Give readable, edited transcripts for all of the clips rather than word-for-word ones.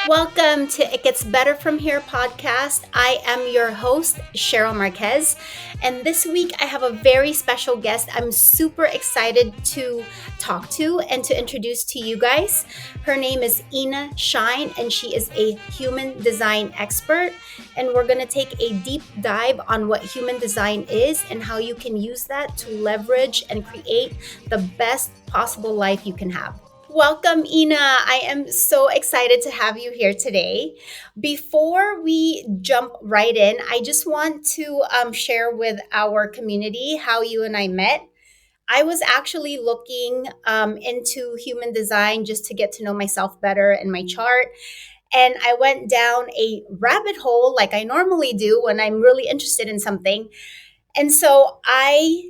Welcome to It Gets Better From Here podcast. I am your host, Sherille Marquez. And this week I have a very special guest I'm super excited to talk to and to introduce to you guys. Her name is Inna Shine, and she is a human design expert. And we're going to take a deep dive on what human design is and how you can use that to leverage and create the best possible life you can have. Welcome, Inna. I am so excited to have you here today. Before we jump right in, I just want to share with our community how you and I met. I was actually looking into human design just to get to know myself better in my chart. And I went down a rabbit hole like I normally do when I'm really interested in something. And so I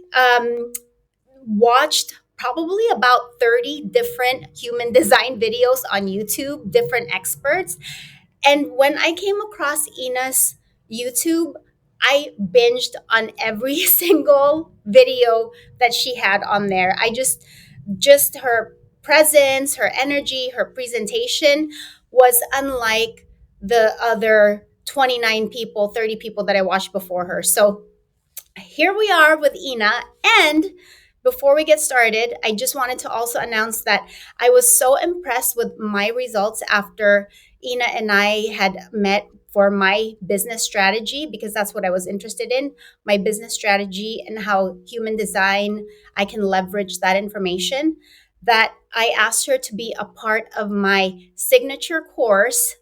watched probably about 30 different human design videos on YouTube, different experts. And when I came across Inna's YouTube, I binged on every single video that she had on there. Just her presence, her energy, her presentation was unlike the other 29 people, 30 people that I watched before her. So here we are with Inna. And before we get started, I just wanted to also announce that I was so impressed with my results after Inna and I had met for my business strategy, because that's what I was interested in, my business strategy and how human design, I can leverage that information, that I asked her to be a part of my signature course,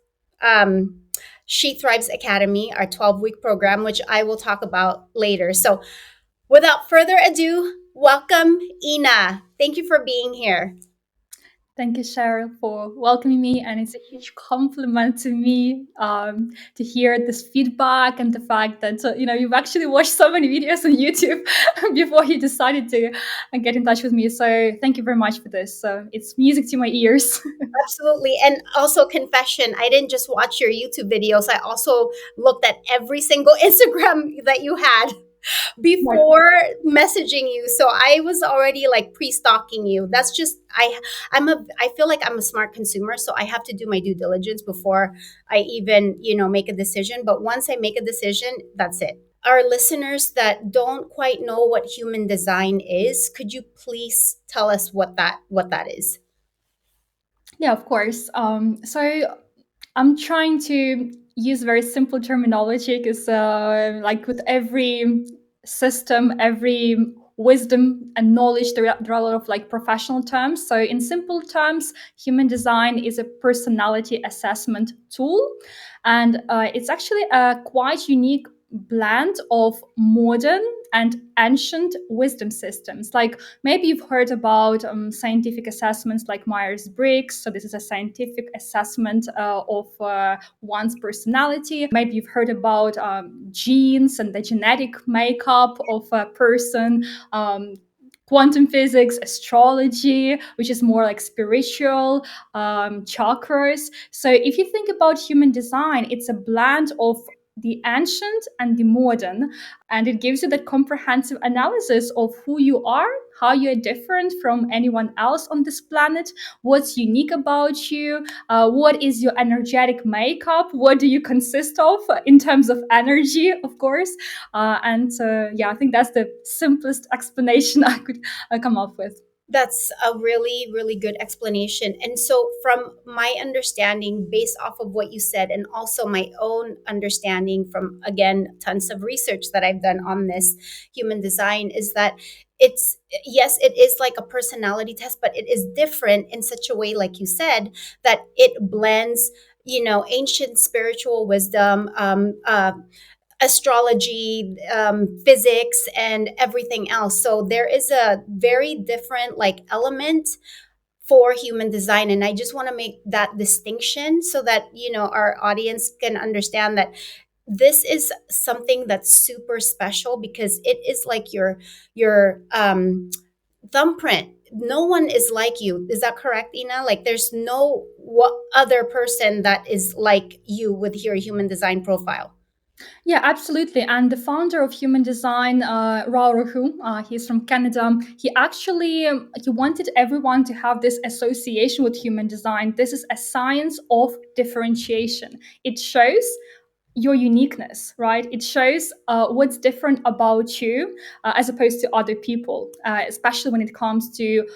She Thrives Academy, our 12-week program, which I will talk about later. So without further ado, welcome, Inna. Thank you for being here. Thank you, Cheryl, for welcoming me. And it's a huge compliment to me to hear this feedback and the fact that, you've actually watched so many videos on YouTube before you decided to get in touch with me. So thank you very much for this. It's music to my ears. Absolutely. And also, confession, I didn't just watch your YouTube videos. I also looked at every single Instagram that you had before messaging you. So I was already like pre-stalking you. That's just I feel like I'm a smart consumer, so I have to do my due diligence before I even, make a decision. But once I make a decision, that's it. Our listeners that don't quite know what human design is, could you please tell us what that is? Yeah, of course. So I'm trying to use very simple terminology because, like with every system, every wisdom and knowledge, there are a lot of like professional terms. So, in simple terms, human design is a personality assessment tool, and it's actually a quite unique blend of modern and ancient wisdom systems. Like maybe you've heard about scientific assessments like Myers-Briggs. So this is a scientific assessment of one's personality. Maybe you've heard about genes and the genetic makeup of a person. Quantum physics, astrology, which is more like spiritual, chakras. So if you think about human design, it's a blend of the ancient and the modern, and it gives you that comprehensive analysis of who you are, how you're different from anyone else on this planet, what's unique about you, what is your energetic makeup, what do you consist of in terms of energy, of course. And I think that's the simplest explanation I could come up with. That's a really, really good explanation. And so, from my understanding, based off of what you said, and also my own understanding from, again, tons of research that I've done on this human design, is that it's, yes, it is like a personality test, but it is different in such a way, like you said, that it blends, ancient spiritual wisdom, astrology, physics, and everything else. So there is a very different like element for human design, and I just want to make that distinction so that our audience can understand that this is something that's super special, because it is like your thumbprint. No one is like you. Is that correct, Inna? Like there's no what other person that is like you with your human design profile. Yeah, absolutely. And the founder of human design, Raoul, he's from Canada. He actually he wanted everyone to have this association with human design. This is a science of differentiation. It shows your uniqueness, right? It shows what's different about you as opposed to other people, especially when it comes to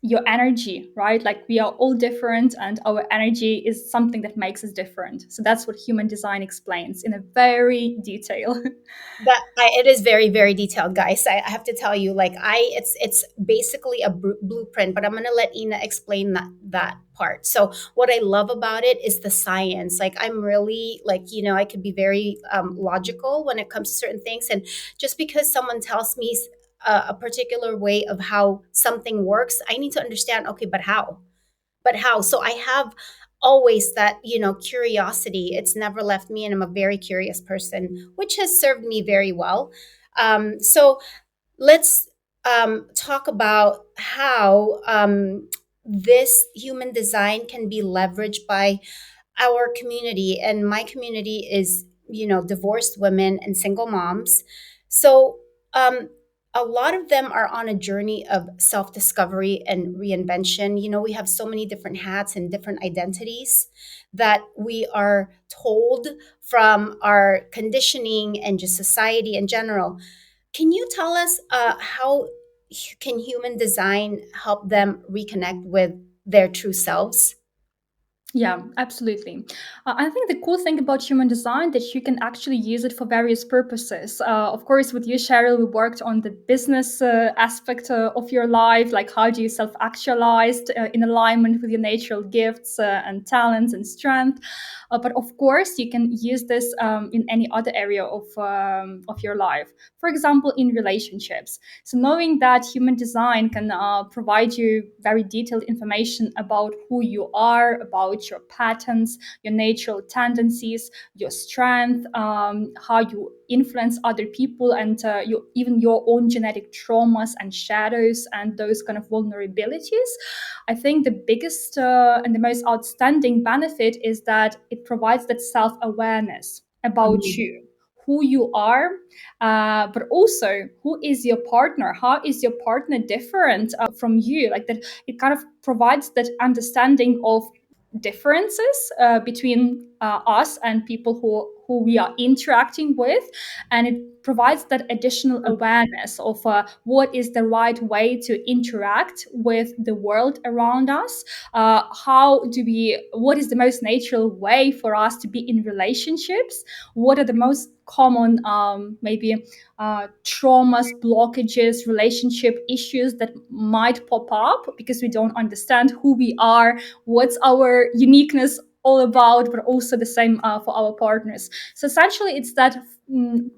your energy, right? Like we are all different and our energy is something that makes us different. So that's what human design explains in a very detail. It is very very detailed, guys. I have to tell you, like, it's basically a blueprint, but I'm gonna let Ina explain that part. So what I love about it is the science. Like, I'm really, like, I could be very logical when it comes to certain things, and just because someone tells me a particular way of how something works, I need to understand, okay, but how? So I have always that, curiosity. It's never left me, and I'm a very curious person, which has served me very well. So let's talk about how this human design can be leveraged by our community. And my community is, divorced women and single moms. So um, a lot of them are on a journey of self-discovery and reinvention. We have so many different hats and different identities that we are told from our conditioning and just society in general. Can you tell us how can human design help them reconnect with their true selves? Yeah, absolutely. I think the cool thing about human design that you can actually use it for various purposes. Of course, with you, Cheryl, we worked on the business aspect of your life, like how do you self-actualize in alignment with your natural gifts and talents and strength. But of course, you can use this in any other area of your life. For example, in relationships. So knowing that human design can provide you very detailed information about who you are, about your patterns, your natural tendencies, your strength, how you influence other people, and even your own genetic traumas and shadows and those kind of vulnerabilities. I think the biggest and the most outstanding benefit is that it provides that self awareness about Mhm. you, who you are, but also who is your partner, how is your partner different from you, like that. It kind of provides that understanding of differences between us and people who we are interacting with, and it provides that additional awareness of what is the right way to interact with the world around us. What is the most natural way for us to be in relationships? What are the most common maybe traumas, blockages, relationship issues that might pop up because we don't understand who we are, what's our uniqueness all about, but also the same for our partners. So essentially, it's that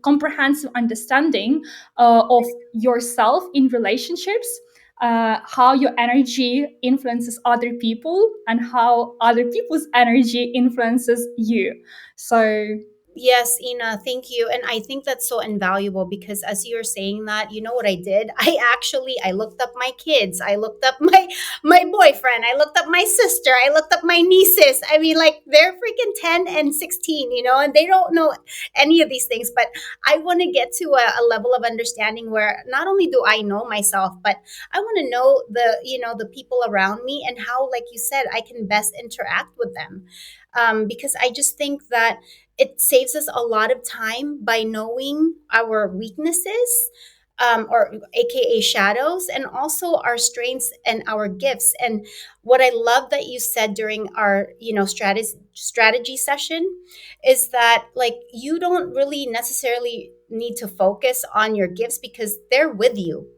comprehensive understanding of yourself in relationships, how your energy influences other people, and how other people's energy influences you. So Yes, Ina, thank you. And I think that's so invaluable because as you're saying that, you know what I did? I looked up my kids. I looked up my boyfriend. I looked up my sister. I looked up my nieces. I mean, like, they're freaking 10 and 16, and they don't know any of these things, but I want to get to a level of understanding where not only do I know myself, but I want to know the people around me and how, like you said, I can best interact with them. Because I just think that it saves us a lot of time by knowing our weaknesses, or AKA shadows, and also our strengths and our gifts. And what I love that you said during our, strategy session is that, like, you don't really necessarily need to focus on your gifts because they're with you.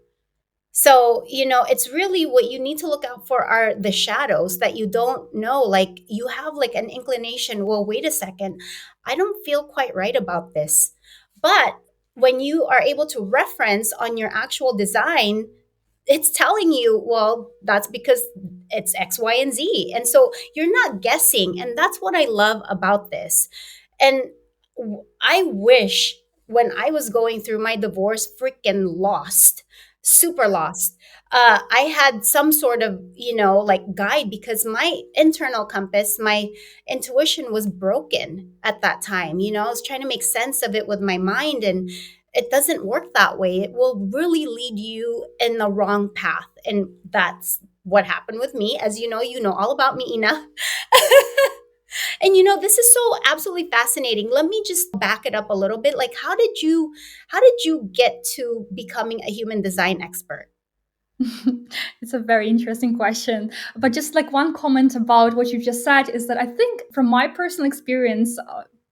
So, it's really what you need to look out for are the shadows that you don't know. Like, you have like an inclination, well, wait a second, I don't feel quite right about this. But when you are able to reference on your actual design, it's telling you, well, that's because it's X, Y, and Z. And so you're not guessing. And that's what I love about this. And I wish when I was going through my divorce, freaking lost, super lost. I had some sort of, like guide, because my internal compass, my intuition was broken at that time. I was trying to make sense of it with my mind, and it doesn't work that way. It will really lead you in the wrong path. And that's what happened with me. As you know all about me, Ina. And this is so absolutely fascinating. Let me just back it up a little bit. Like, how did you get to becoming a human design expert? It's a very interesting question. But just like one comment about what you just said is that I think, from my personal experience,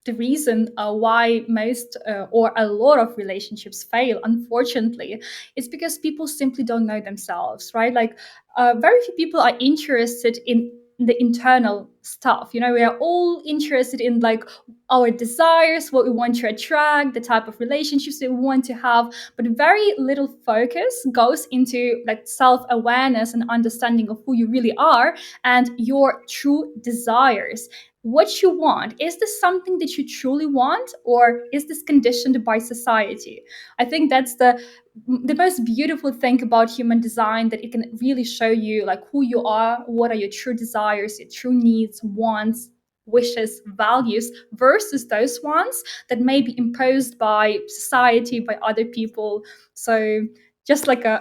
the reason why most or a lot of relationships fail, unfortunately, is because people simply don't know themselves, right? Like, very few people are interested in the internal stuff. We are all interested in like our desires, what we want to attract, the type of relationships that we want to have, but very little focus goes into like self-awareness and understanding of who you really are and your true desires. What you want, is this something that you truly want, or is this conditioned by society? I think that's the most beautiful thing about human design, that it can really show you like who you are, what are your true desires, your true needs, wants, wishes, values, versus those ones that may be imposed by society, by other people. So just like a,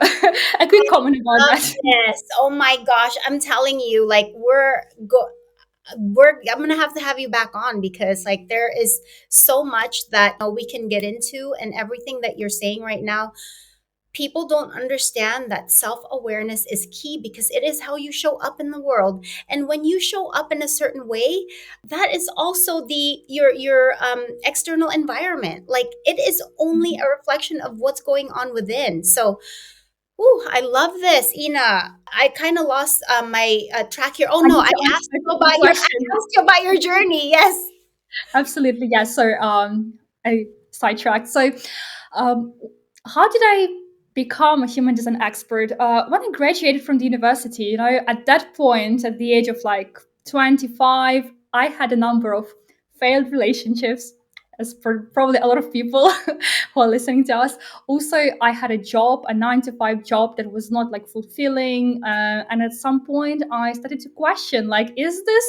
a quick I comment about love that. this. Oh my gosh, I'm telling you, like we're I'm gonna have to have you back on, because like there is so much that we can get into, and everything that you're saying right now. People don't understand that self-awareness is key, because it is how you show up in the world. And when you show up in a certain way, that is also the your external environment. Like, it is only a reflection of what's going on within. So, ooh, I love this, Ina. I kind of lost my track here. Oh I no, need I to asked answer you the about I question. asked you about your journey. Yes. Absolutely, yes. So, I sidetracked. So, um, how did I become a human design expert? When I graduated from the university, at that point, at the age of like 25, I had a number of failed relationships, as for probably a lot of people who are listening to us. Also, I had a job, a 9 to 5 job that was not like fulfilling, and at some point, I started to question, like, is this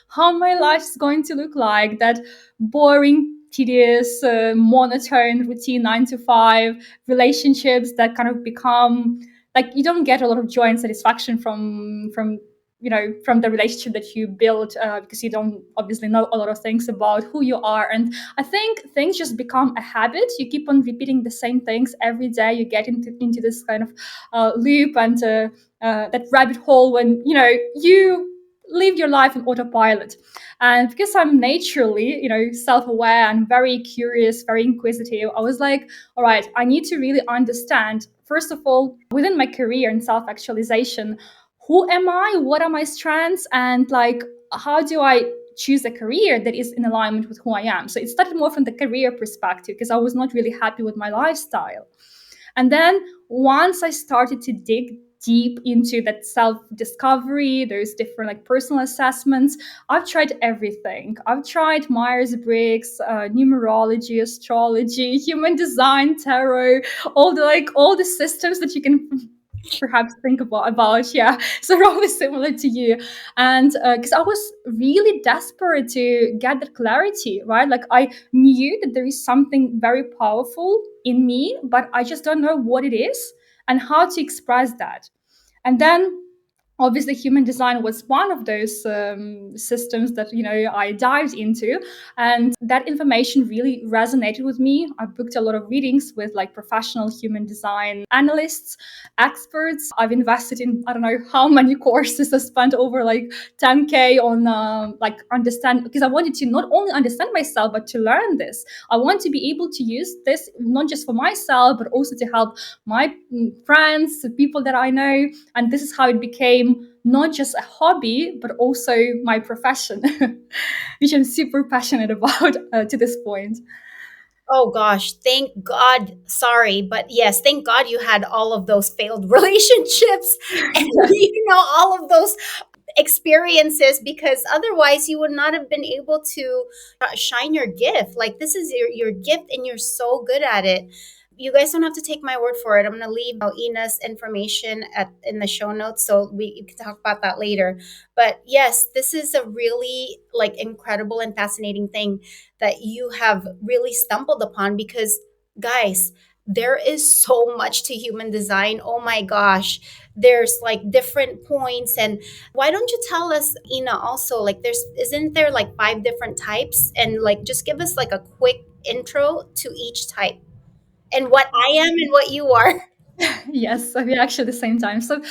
how my life is going to look like? That boring, tedious, monotone routine 9 to 5 relationships that kind of become like you don't get a lot of joy and satisfaction from the relationship that you build, because you don't obviously know a lot of things about who you are. And I think things just become a habit. You keep on repeating the same things every day. You get into this kind of loop, and that rabbit hole when you live your life on autopilot. And because I'm naturally, self-aware and very curious, very inquisitive, I was like, all right, I need to really understand, first of all, within my career and self-actualization, who am I? What are my strengths? And like, how do I choose a career that is in alignment with who I am? So it started more from the career perspective, because I was not really happy with my lifestyle. And then once I started to dig deep into that self discovery, there's different like personal assessments. I've tried everything. I've tried Myers Briggs, numerology, astrology, human design, tarot, all the systems that you can perhaps think about, yeah. So probably similar to you. And because I was really desperate to get that clarity, right? Like, I knew that there is something very powerful in me, but I just don't know what it is and how to express that. And then obviously human design was one of those systems that I dived into, and that information really resonated with me. I booked a lot of readings with like professional human design analysts, experts. I've invested in, I don't know how many courses. I spent over like 10K on like understand, because I wanted to not only understand myself but to learn this. I want to be able to use this not just for myself but also to help my friends, the people that I know. And this is how it became not just a hobby but also my profession, which I'm super passionate about to this point. Oh gosh, thank God. Sorry, but yes, thank God you had all of those failed relationships and all of those experiences, because otherwise you would not have been able to shine your gift. Like, this is your gift, and you're so good at it. you guys don't have to take my word for it. I'm going to leave Ina's information in the show notes, so we can talk about that later. But yes, this is a really like incredible and fascinating thing that you have really stumbled upon, because guys, there is so much to human design. Oh my gosh, there's like different points. And why don't you tell us, Ina, also, like, there's isn't there like five different types, and like just give us like a quick intro to each type and what I am and what you are. Yes, so we're actually at the same time. So,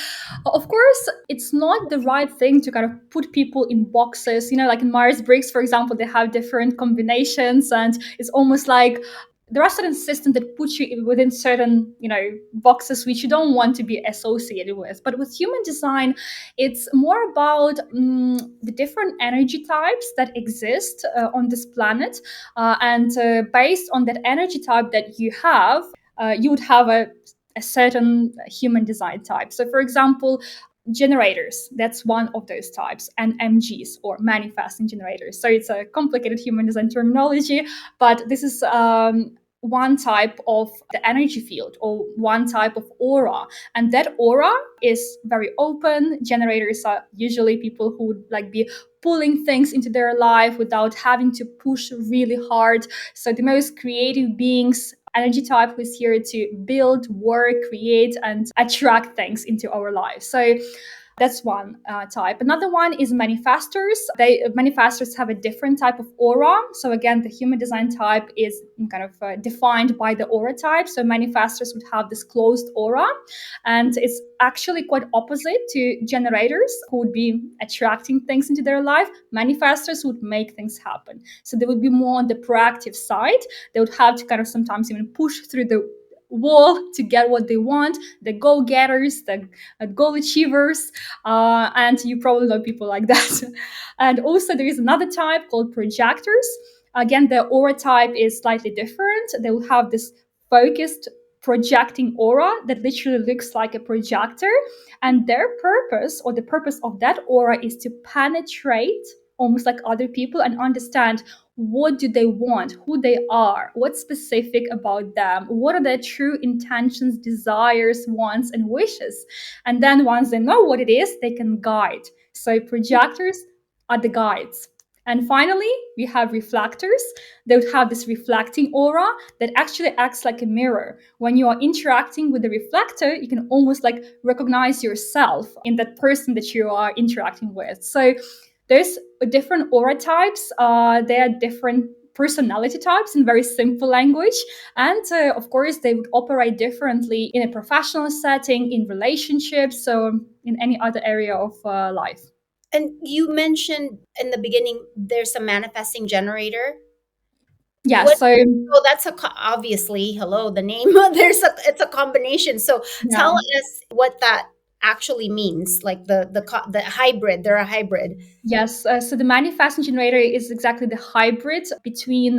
of course, it's not the right thing to kind of put people in boxes. You know, like in Myers Briggs, for example, they have different combinations, and it's almost like there are certain systems that put you within certain, boxes which you don't want to be associated with. But with human design, it's more about the different energy types that exist on this planet, and based on that energy type that you have, you would have a certain human design type. So, for example, generators, that's one of those types, and MGs, or manifesting generators. So it's a complicated human design terminology, but this is one type of the energy field, or one type of aura. And that aura is very open. Generators are usually people who would like be pulling things into their life without having to push really hard. So the most creative beings, energy type, who is here to build, work, create, and attract things into our lives. So that's one type. Another one is manifestors. Manifestors have a different type of aura. So again, the human design type is kind of defined by the aura type. So manifestors would have this closed aura, and it's actually quite opposite to generators, who would be attracting things into their life. Manifestors would make things happen. So they would be more on the proactive side. They would have to kind of sometimes even push through the wall to get what they want, the go-getters, the goal achievers, and you probably know people like that. And also there is another type called projectors. Again, the aura type is slightly different. They will have this focused projecting aura that literally looks like a projector, and their purpose, or the purpose of that aura, is to penetrate almost like other people and understand what do they want, who they are, what's specific about them, what are their true intentions, desires, wants, and wishes. And then once they know what it is, they can guide. So projectors are the guides. And finally, we have reflectors. They would have this reflecting aura that actually acts like a mirror. When you are interacting with the reflector, you can almost like recognize yourself in that person that you are interacting with. So there's different aura types. There are different personality types in very simple language. And of course, they would operate differently in a professional setting, in relationships, so in any other area of life. And you mentioned in the beginning there's a manifesting generator. Yeah, What? so So that's obviously, hello, the name. It's a combination. So yeah. tell us what that actually means. Like the hybrid. They're a hybrid. Yes, so the manifesting generator is exactly the hybrid between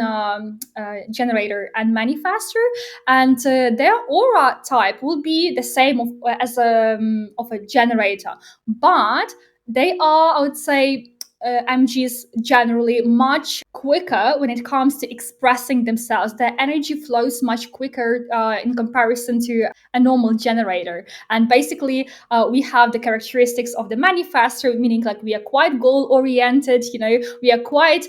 generator and manifestor, and their aura type will be the same as of a generator, but they are, I would say, MGs generally much quicker when it comes to expressing themselves. Their energy flows much quicker in comparison to a normal generator, and basically we have the characteristics of the manifestor, meaning like we are quite goal oriented, we are quite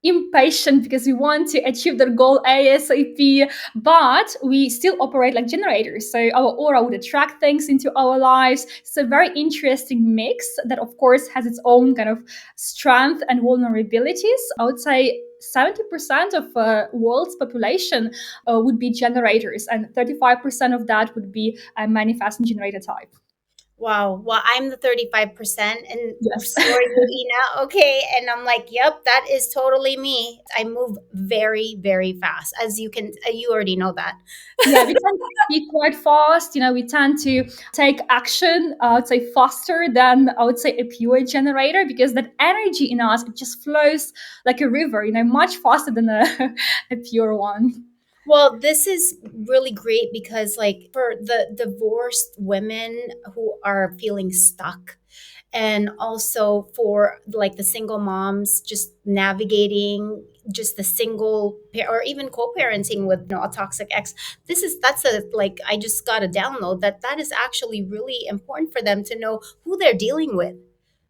impatient because we want to achieve their goal ASAP, but we still operate like generators. So our aura would attract things into our lives. It's a very interesting mix that, of course, has its own kind of strength and vulnerabilities. I would say 70% of world's population would be generators, and 35% of that would be a manifesting generator type. Wow. Well, I'm the 35%, and Yes. so are you, Ina. Okay. And I'm like, yep, that is totally me. I move very, very fast. As you already know that. Yeah, we tend to speak quite fast. We tend to take action, I would say, faster than, I would say, a pure generator, because that energy in us, it just flows like a river, much faster than a, a pure one. Well, this is really great because, like, for the divorced women who are feeling stuck, and also for like the single moms just navigating just a single or even co-parenting with a toxic ex. That's a like I just got a download that that is actually really important for them to know who they're dealing with.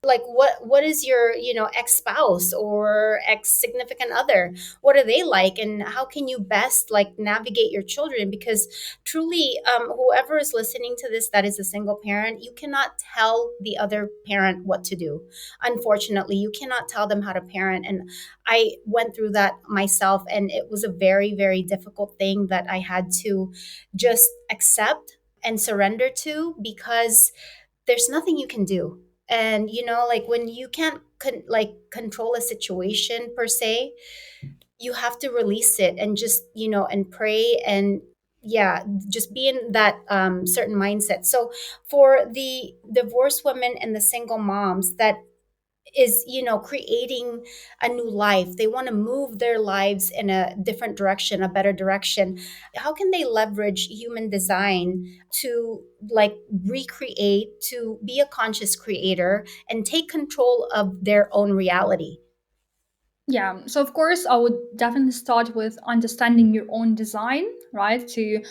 Like what is your ex-spouse or ex-significant other, what are they like, and how can you best like navigate your children? Because truly, whoever is listening to this that is a single parent, you cannot tell the other parent what to do. Unfortunately, you cannot tell them how to parent, and I went through that myself, and it was a very, very difficult thing that I had to just accept and surrender to, because there's nothing you can do. And like when you can't like control a situation per se, you have to release it and just and pray, and yeah, just be in that certain mindset. So for the divorced women and the single moms that is creating a new life, they want to move their lives in a different direction, a better direction, how can they leverage human design to like recreate, to be a conscious creator and take control of their own reality? Yeah, so of course, I would definitely start with understanding your own design, right? To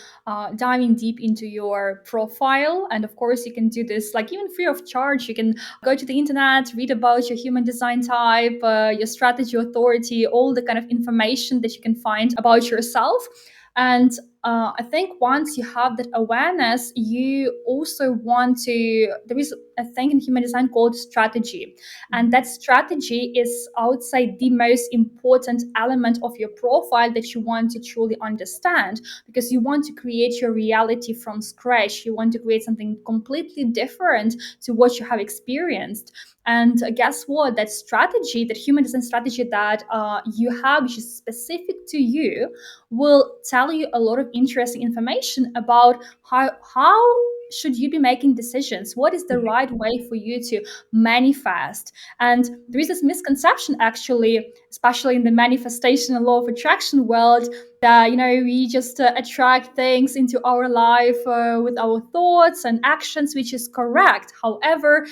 diving deep into your profile. And of course, you can do this like even free of charge. You can go to the internet, read about your human design type, your strategy, authority, all the kind of information that you can find about yourself. And I think once you have that awareness, you also want to, there is a thing in human design called strategy. And that strategy is, I would say, the most important element of your profile that you want to truly understand, because you want to create your reality from scratch. You want to create something completely different to what you have experienced. And guess what? That strategy, that human design strategy that you have, which is specific to you, will tell you a lot of interesting information about how should you be making decisions, what is the right way for you to manifest. And there is this misconception, actually, especially in the manifestation and law of attraction world, that we just attract things into our life with our thoughts and actions, which is correct. However,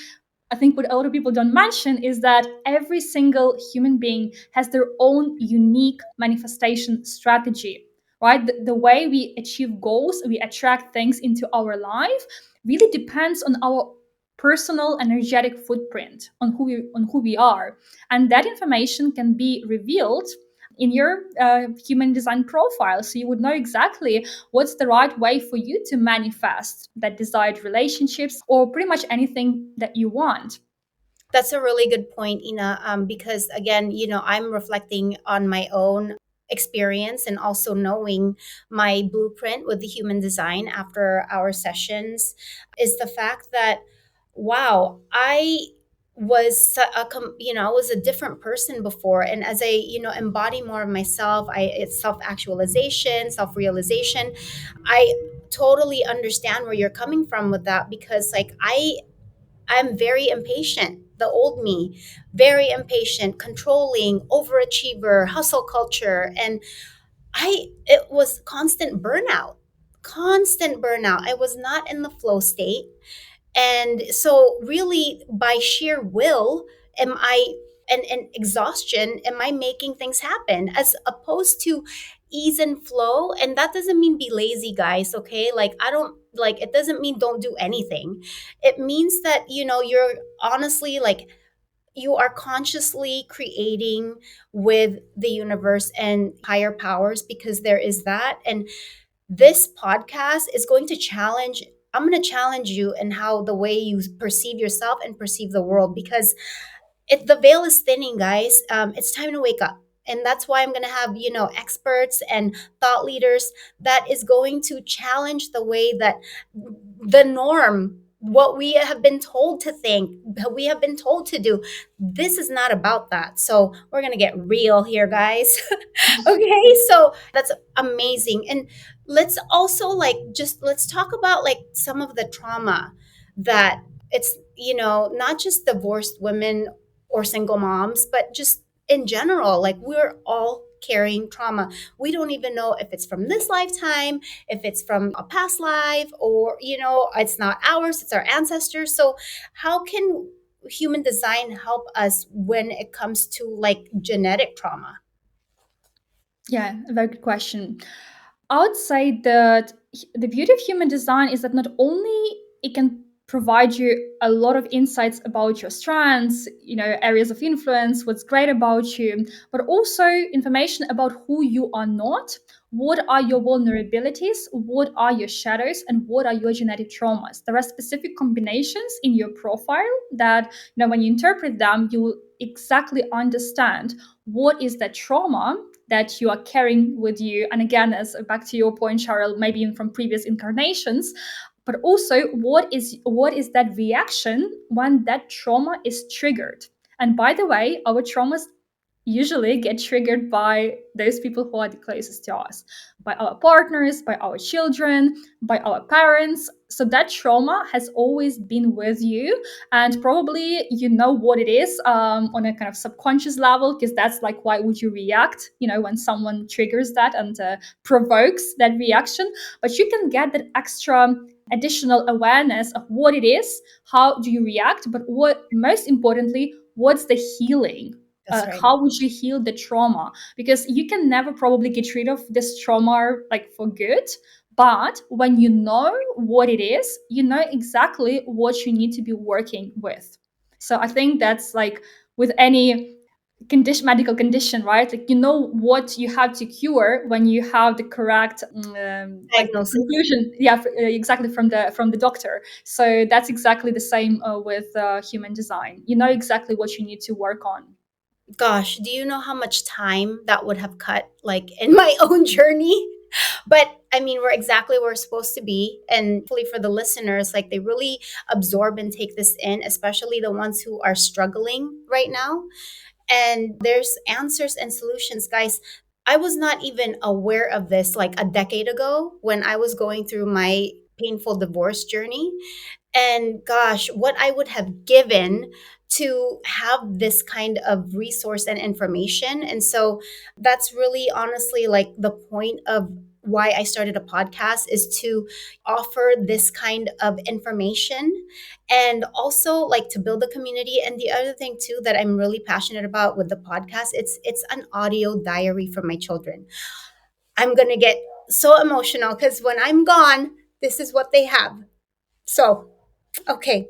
I think what a lot of people don't mention is that every single human being has their own unique manifestation strategy, right? The way we achieve goals, we attract things into our life, really depends on our personal energetic footprint, on who we are. And that information can be revealed in your human design profile, so you would know exactly what's the right way for you to manifest that desired relationships or pretty much anything that you want. That's a really good point, Ina, because again, I'm reflecting on my own experience and also knowing my blueprint with the human design after our sessions is the fact that, wow, I was I was a different person before, and as I embody more of myself, it's self-actualization, self-realization. I totally understand where you're coming from with that, because like I'm very impatient. The old me, very impatient, controlling, overachiever, hustle culture. And it was constant burnout, constant burnout. I was not in the flow state. And so, really, by sheer will, am I, and exhaustion, am I making things happen as opposed to ease and flow? And that doesn't mean be lazy, guys, okay? Like, I don't like it, doesn't mean don't do anything. It means that, you're honestly like, you are consciously creating with the universe and higher powers, because there is that. And this podcast is going to challenge, I'm going to challenge you in how the way you perceive yourself and perceive the world, because the veil is thinning, guys. It's time to wake up. And that's why I'm going to have, experts and thought leaders that is going to challenge the way that the norm, what we have been told to think, we have been told to do. This is not about that. So we're going to get real here, guys. Okay, so that's amazing. And let's also like just let's talk about like some of the trauma that it's not just divorced women or single moms, but just in general, like we're all carrying trauma. We don't even know if it's from this lifetime, if it's from a past life, or it's not ours, it's our ancestors. So how can human design help us when it comes to like genetic trauma? Yeah, a very good question. I would say that the beauty of human design is that not only it can provide you a lot of insights about your strengths, areas of influence, what's great about you, but also information about who you are not, what are your vulnerabilities, what are your shadows, and what are your genetic traumas. There are specific combinations in your profile that, when you interpret them, you will exactly understand what is that trauma that you are carrying with you. And again, as back to your point, Cheryl, maybe even from previous incarnations, but also what is that reaction when that trauma is triggered. And by the way, our traumas usually get triggered by those people who are the closest to us, by our partners, by our children, by our parents. So that trauma has always been with you, and probably you know what it is on a kind of subconscious level, because that's like, why would you react, when someone triggers that and provokes that reaction. But you can get that extra additional awareness of what it is, how do you react, but what most importantly, what's the healing, That's right. how would you heal the trauma, because you can never probably get rid of this trauma like for good, but when you know what it is, you know exactly what you need to be working with. So I think that's like with any medical condition, right? Like, what you have to cure when you have the correct like Diagnosis. conclusion, yeah, exactly, from the doctor. So that's exactly the same with human design. You know exactly what you need to work on. Gosh, do you know how much time that would have cut, like in my own journey? But I mean, we're exactly where we're supposed to be. And hopefully for the listeners, like they really absorb and take this in, especially the ones who are struggling right now. And there's answers and solutions, guys. I was not even aware of this like a decade ago when I was going through my painful divorce journey. And gosh, what I would have given to have this kind of resource and information. And so that's really honestly like the point of why I started a podcast, is to offer this kind of information and also like to build a community. And the other thing too that I'm really passionate about with the podcast, it's an audio diary for my children. I'm going to get so emotional because when I'm gone, this is what they have. So, okay.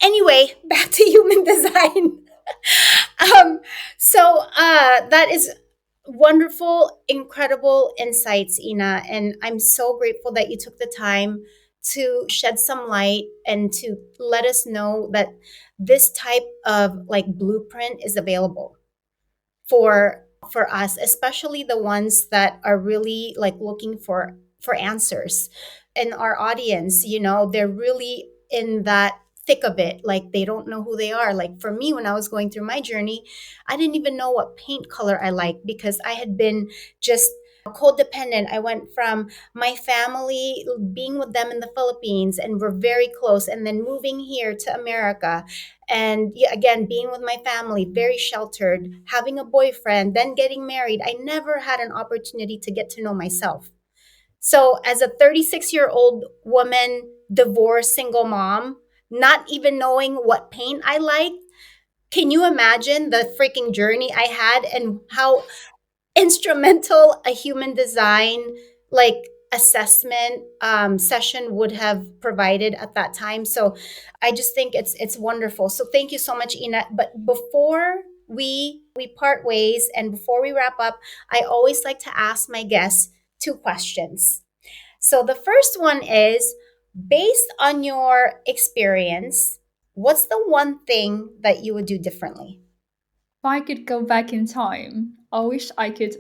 Anyway, back to human design. um, that is wonderful, incredible insights, Ina. And I'm so grateful that you took the time to shed some light and to let us know that this type of like blueprint is available for us, especially the ones that are really like looking for answers. In our audience, they're really in that thick of it, like they don't know who they are. Like for me, when I was going through my journey, I didn't even know what paint color I liked because I had been just codependent. I went from my family, being with them in the Philippines, and we're very close, and then moving here to America, and yeah, again being with my family, very sheltered, having a boyfriend, then getting married. I never had an opportunity to get to know myself. So as a 36-year-old woman, divorced, single mom, not even knowing what paint I like, can you imagine the freaking journey I had and how instrumental a human design like assessment session would have provided at that time? So I just think it's wonderful. So thank you so much, Ina. But before we part ways and before we wrap up, I always like to ask my guests two questions. So the first one is, based on your experience, what's the one thing that you would do differently? If I could go back in time, I wish I could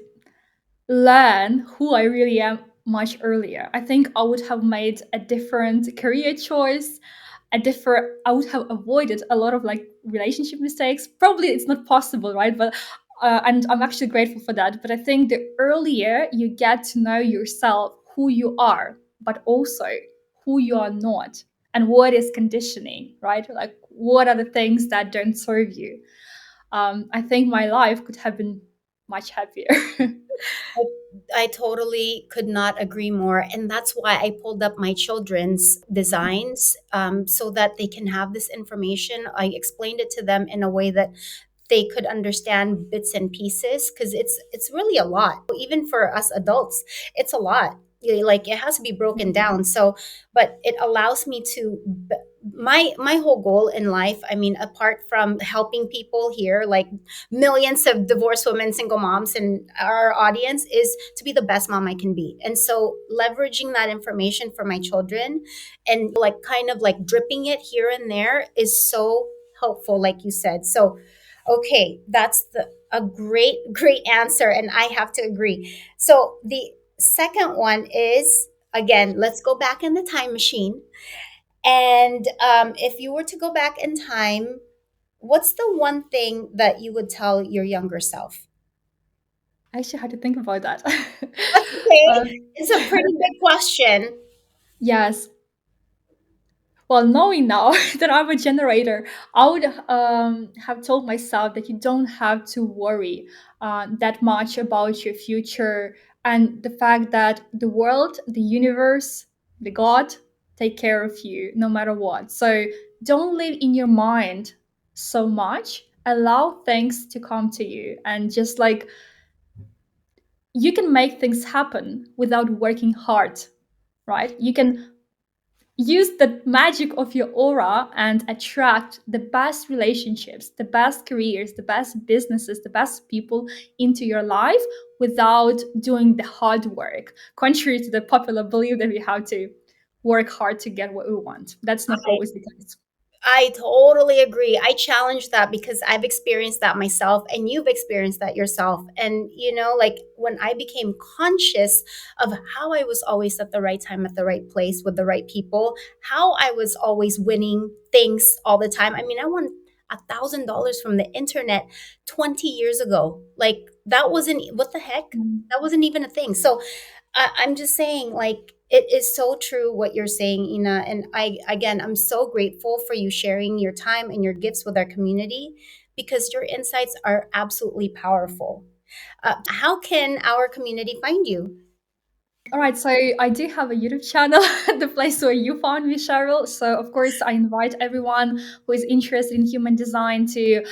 learn who I really am much earlier. I think I would have made a different career choice, I would have avoided a lot of like relationship mistakes. Probably it's not possible, right? But and I'm actually grateful for that. But I think the earlier you get to know yourself, who you are, but also who you are not, and what is conditioning, right? Like, what are the things that don't serve you? I think my life could have been much happier. I, I totally could not agree more. And that's why I pulled up my children's designs so that they can have this information. I explained it to them in a way that they could understand bits and pieces, because it's really a lot. Even for us adults, it's a lot. Like, it has to be broken down. So, but it allows me to my whole goal in life, I mean, apart from helping people here, like millions of divorced women, single moms in our audience, is to be the best mom I can be. And so leveraging that information for my children and like kind of like dripping it here and there is so helpful, like you said. So okay, that's a great answer, and I have to agree. So the second one is, again, let's go back in the time machine. And if you were to go back in time, what's the one thing that you would tell your younger self? I actually had to think about that. That's okay. uh, It's a pretty big question. yes. Well, knowing now that I'm a generator, I would have told myself that you don't have to worry that much about your future, and the fact that the world, the universe, the God take care of you no matter what. So don't live in your mind so much. Allow things to come to you, and just like you can make things happen without working hard, right? You can use the magic of your aura and attract the best relationships, the best careers, the best businesses, the best people into your life without doing the hard work, contrary to the popular belief that we have to work hard to get what we want. That's not always the case. I totally agree. I challenge that because I've experienced that myself, and you've experienced that yourself. And, like when I became conscious of how I was always at the right time, at the right place with the right people, how I was always winning things all the time. I mean, I won $1,000 from the internet 20 years ago. Like, that wasn't, what the heck? Mm. That wasn't even a thing. So, I'm just saying, like, it is so true what you're saying, Ina. And I'm so grateful for you sharing your time and your gifts with our community, because your insights are absolutely powerful. How can our community find you? All right, so I do have a YouTube channel, the place where you found me, Cheryl. So, of course, I invite everyone who is interested in human design to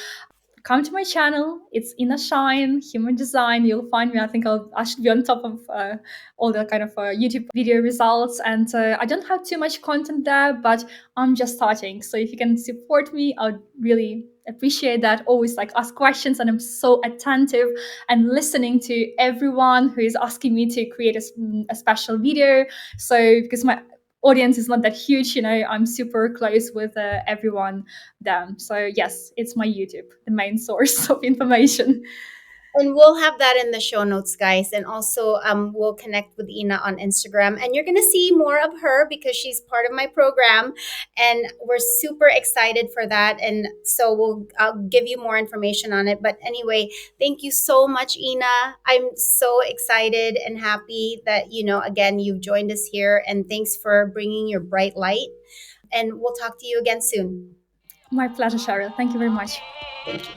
come to my channel. It's Inna Shine Human Design. You'll find me. I should be on top of all the kind of YouTube video results. And I don't have too much content there, but I'm just starting. So if you can support me, I would really appreciate that. Always like ask questions, and I'm so attentive and listening to everyone who is asking me to create a special video. So because my audience is not that huge, I'm super close with everyone them. So yes, it's my YouTube, the main source of information. And we'll have that in the show notes, guys. And also, we'll connect with Ina on Instagram. And you're going to see more of her because she's part of my program. And we're super excited for that. And so I'll give you more information on it. But anyway, thank you so much, Ina. I'm so excited and happy that, again, you've joined us here. And thanks for bringing your bright light. And we'll talk to you again soon. My pleasure, Cheryl. Thank you very much. Thank you.